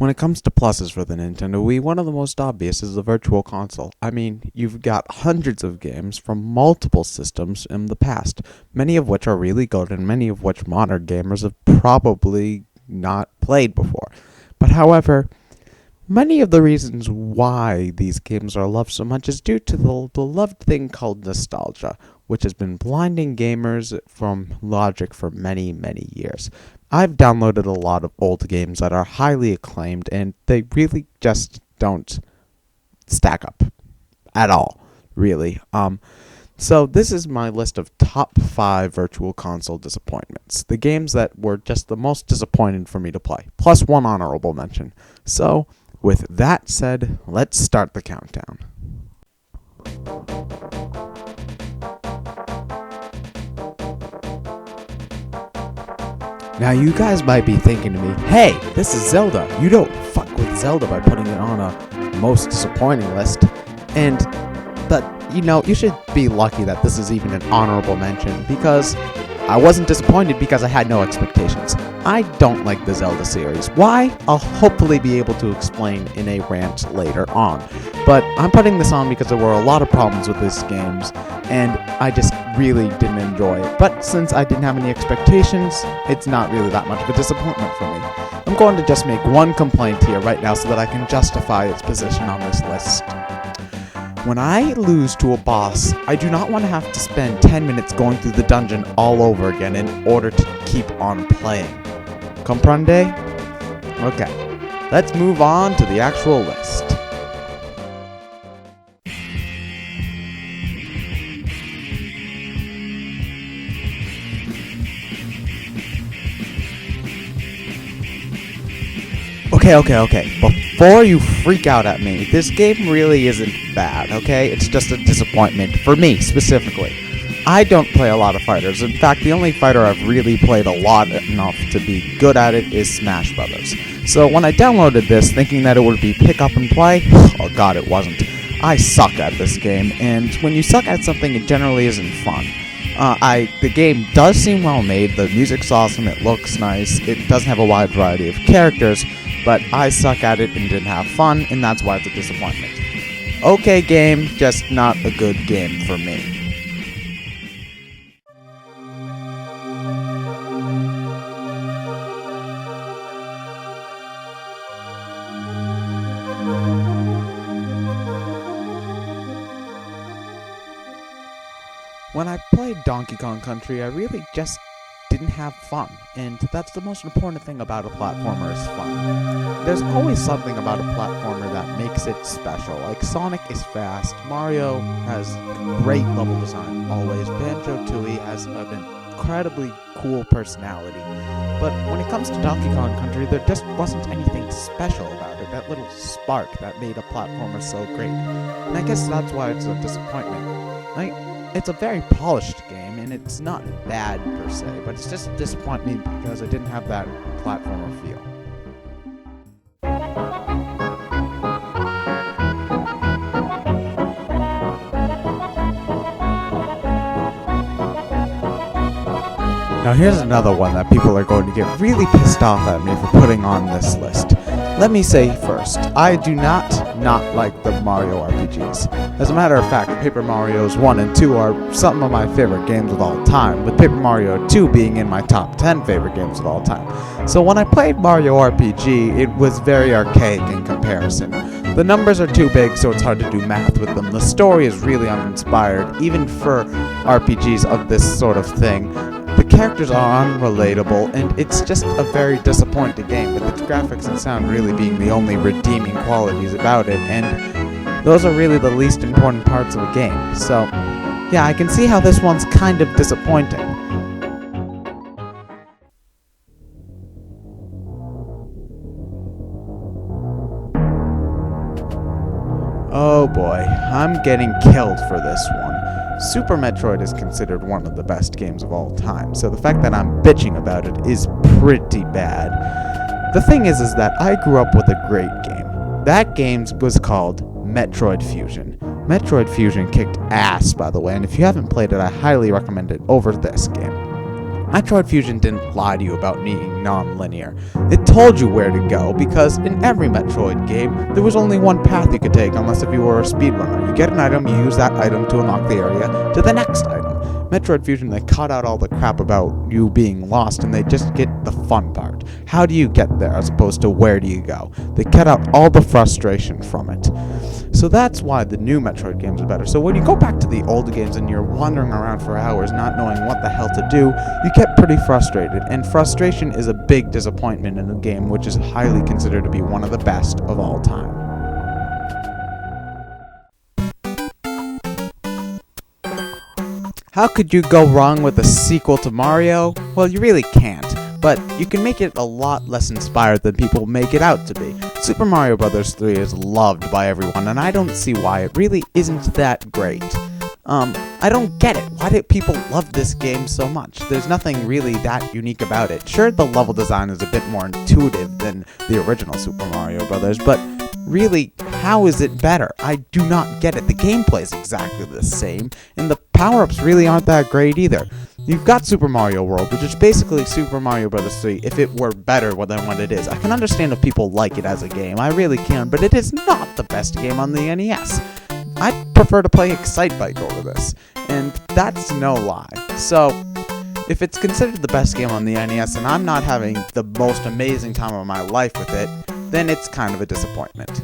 When it comes to pluses for the Nintendo Wii, one of the most obvious is the Virtual Console. I mean, you've got hundreds of games from multiple systems in the past, many of which are really good and many of which modern gamers have probably not played before. But however, many of the reasons why these games are loved so much is due to the beloved thing called nostalgia, which has been blinding gamers from logic for many, many years. I've downloaded a lot of old games that are highly acclaimed, and they really just don't stack up at all, really. So this is my list of top 5 Virtual Console disappointments. The games that were just the most disappointing for me to play, plus one honorable mention. So, with that said, let's start the countdown. Now you guys might be thinking to me, hey, this is Zelda. You don't fuck with Zelda by putting it on a most disappointing list. But you should be lucky that this is even an honorable mention, because I wasn't disappointed because I had no expectations. I don't like the Zelda series. Why? I'll hopefully be able to explain in a rant later on. But I'm putting this on because there were a lot of problems with these games, and I just really didn't enjoy it. But since I didn't have any expectations, it's not really that much of a disappointment for me. I'm going to just make one complaint here right now so that I can justify its position on this list. When I lose to a boss, I do not want to have to spend 10 minutes going through the dungeon all over again in order to keep on playing. Comprende? Okay, let's move on to the actual list. Okay. Before you freak out at me, this game really isn't bad, okay? It's just a disappointment, for me specifically. I don't play a lot of fighters. In fact, the only fighter I've really played a lot enough to be good at it is Smash Brothers. So when I downloaded this thinking that it would be pick up and play, oh god, it wasn't. I suck at this game, and when you suck at something, it generally isn't fun. The game does seem well made, the music's awesome, it looks nice, it doesn't have a wide variety of characters, but I suck at it and didn't have fun, and that's why it's a disappointment. Okay game, just not a good game for me. When I played Donkey Kong Country, I really just didn't have fun, and that's the most important thing about a platformer is fun. There's always something about a platformer that makes it special, like Sonic is fast, Mario has great level design, always, Banjo-Tooie has an incredibly cool personality, but when it comes to Donkey Kong Country, there just wasn't anything special about it, that little spark that made a platformer so great, and I guess that's why it's a disappointment. It's a very polished game, and it's not bad per se, but it's just a disappointment because I didn't have that platformer feel. Now here's another one that people are going to get really pissed off at me for putting on this list. Let me say first, I do not like the Mario RPGs. As a matter of fact, Paper Mario's 1 and 2 are some of my favorite games of all time, with Paper Mario 2 being in my top 10 favorite games of all time. So when I played Mario RPG, it was very archaic in comparison. The numbers are too big, so it's hard to do math with them. The story is really uninspired, even for RPGs of this sort of thing. The characters are unrelatable, and it's just a very disappointing game, with its graphics and sound really being the only redeeming qualities about it, and those are really the least important parts of a game. So, yeah, I can see how this one's kind of disappointing. Oh boy, I'm getting killed for this one. Super Metroid is considered one of the best games of all time, so the fact that I'm bitching about it is pretty bad. The thing is that I grew up with a great game. That game was called Metroid Fusion. Metroid Fusion kicked ass, by the way, and if you haven't played it, I highly recommend it over this game. Metroid Fusion didn't lie to you about being non-linear. It told you where to go, because in every Metroid game, there was only one path you could take unless if you were a speedrunner. You get an item, you use that item to unlock the area to the next item. Metroid Fusion, they cut out all the crap about you being lost, and they just get the fun part. How do you get there as opposed to where do you go? They cut out all the frustration from it. So that's why the new Metroid games are better. So when you go back to the old games and you're wandering around for hours not knowing what the hell to do, you get pretty frustrated. And frustration is a big disappointment in a game which is highly considered to be one of the best of all time. How could you go wrong with a sequel to Mario? Well, you really can't. But you can make it a lot less inspired than people make it out to be. Super Mario Bros. 3 is loved by everyone, and I don't see why it really isn't that great. I don't get it. Why do people love this game so much? There's nothing really that unique about it. Sure, the level design is a bit more intuitive than the original Super Mario Bros., but really, how is it better? I do not get it. The gameplay is exactly the same, and the power-ups really aren't that great either. You've got Super Mario World, which is basically Super Mario Bros. 3 if it were better than what it is. I can understand if people like it as a game, I really can, but it is not the best game on the NES. I prefer to play Excitebike over this, and that's no lie. So, if it's considered the best game on the NES and I'm not having the most amazing time of my life with it, then it's kind of a disappointment.